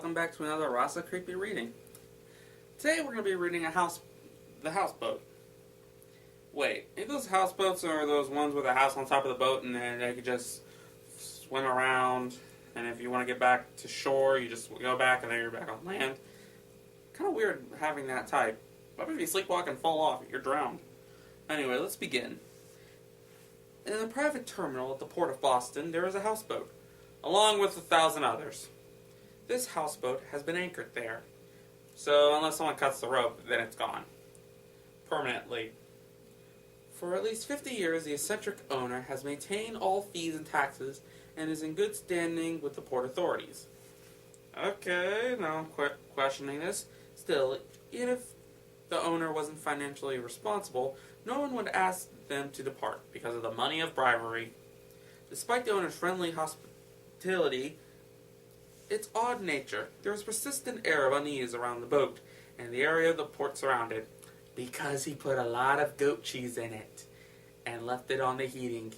welcome back to another Rasa creepy reading. Today we're going to be reading the Houseboat. Wait, if those houseboats are those ones with a house on top of the boat and then they could just swim around, and if you want to get back to shore, you just go back and then you're back on land. Kind of weird having that type. What if you sleepwalk and fall off? You're drowned. Anyway, let's begin. In a private terminal at the port of Boston, there is a houseboat, along with 1,000 others. This houseboat has been anchored there, so unless someone cuts the rope, then it's gone. Permanently. For at least 50 years, the eccentric owner has maintained all fees and taxes and is in good standing with the port authorities. Okay, now I'm questioning this. Still, even if the owner wasn't financially responsible, no one would ask them to depart because of the money of bribery. Despite the owner's friendly hospitality, its odd nature, there is a persistent air of unease around the boat and the area of the port surrounded, because he put a lot of goat cheese in it and left it on the heating.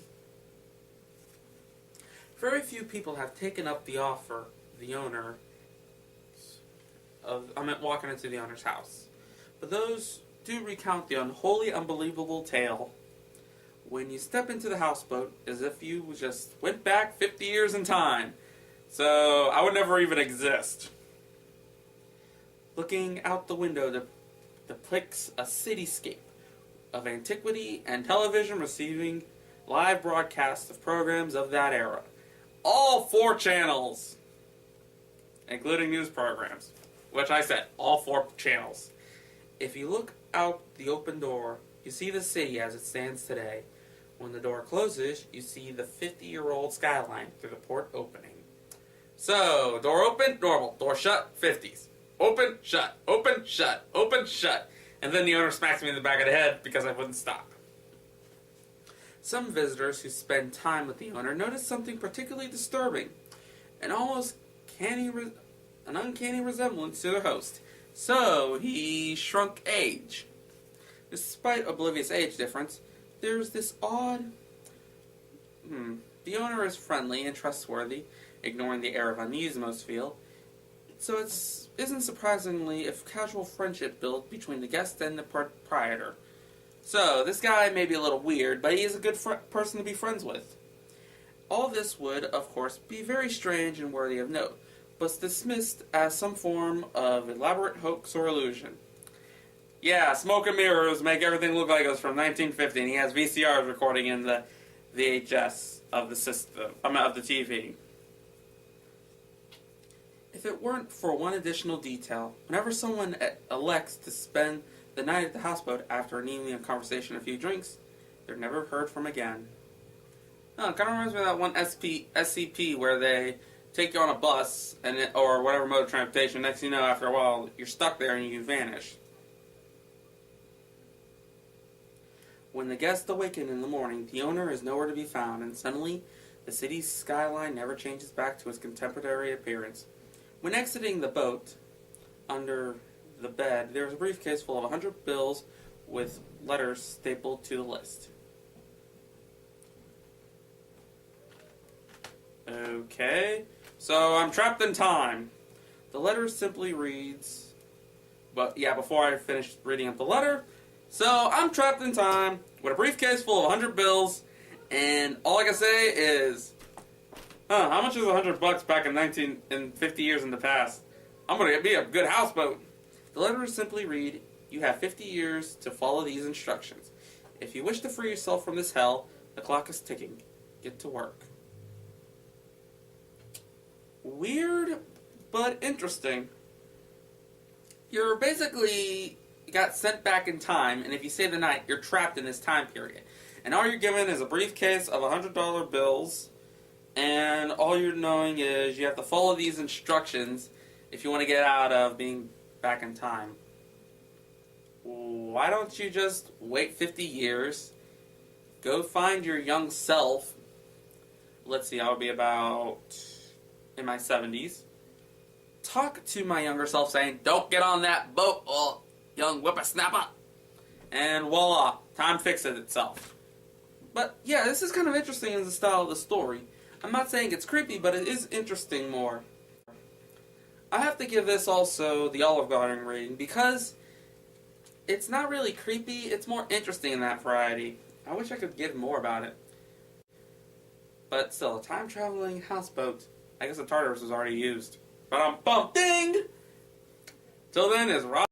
Very few people have taken up the offer walking into the owner's house. But those do recount the unholy, unbelievable tale. When you step into the houseboat, as if you just went back 50 years in time. So, I would never even exist. Looking out the window depicts a cityscape of antiquity and television receiving live broadcasts of programs of that era. All 4 channels, including news programs, which I said, all 4 channels. If you look out the open door, you see the city as it stands today. When the door closes, you see the 50-year-old skyline through the port opening. So, door open, normal. Door shut, 50s. Open, shut. Open, shut. Open, shut. And then the owner smacks me in the back of the head because I wouldn't stop. Some visitors who spend time with the owner notice something particularly disturbing. An uncanny resemblance to their host. So, he shrunk age. Despite oblivious age difference, there's this odd... The owner is friendly and trustworthy, ignoring the air of unease most feel. So it isn't surprisingly if casual friendship built between the guest and the proprietor. So, this guy may be a little weird, but he is a good person to be friends with. All this would, of course, be very strange and worthy of note, but dismissed as some form of elaborate hoax or illusion. Yeah, smoke and mirrors make everything look like it was from 1950, and he has VCRs recording in the VHS of the system, of the TV. If it weren't for one additional detail, whenever someone elects to spend the night at the houseboat after an evening of conversation and a few drinks, they're never heard from again. Oh, it kind of reminds me of that one SCP where they take you on a bus or whatever mode of transportation. Next thing you know, after a while, you're stuck there and you vanish. When the guests awaken in the morning, the owner is nowhere to be found, and suddenly, the city's skyline never changes back to its contemporary appearance. When exiting the boat, under the bed, there is a briefcase full of 100 bills with letters stapled to the list. Okay, so I'm trapped in time. The letter simply reads, before I finish reading up the letter, so I'm trapped in time with a briefcase full of 100 bills, and all I can say is, how much is $100 back in 50 years in the past? I'm gonna be a good houseboat. The letters simply read, you have 50 years to follow these instructions. If you wish to free yourself from this hell, the clock is ticking. Get to work. Weird, but interesting. You're basically got sent back in time, and if you stay the night, you're trapped in this time period. And all you're given is a briefcase of $100 bills, and all you're knowing is you have to follow these instructions if you want to get out of being back in time. Why don't you just wait 50 years, go find your young self, let's see, I'll be about in my 70s, talk to my younger self saying, don't get on that boat, young whippersnapper, and voila, time fixes itself. But yeah, this is kind of interesting in the style of the story. I'm not saying it's creepy, but it is interesting more. I have to give this also the Olive Garden rating because it's not really creepy, it's more interesting in that variety. I wish I could give more about it. But still, a time-traveling houseboat. I guess the Tartarus was already used. But I'm bummed. Ding! Till then, is Rasa.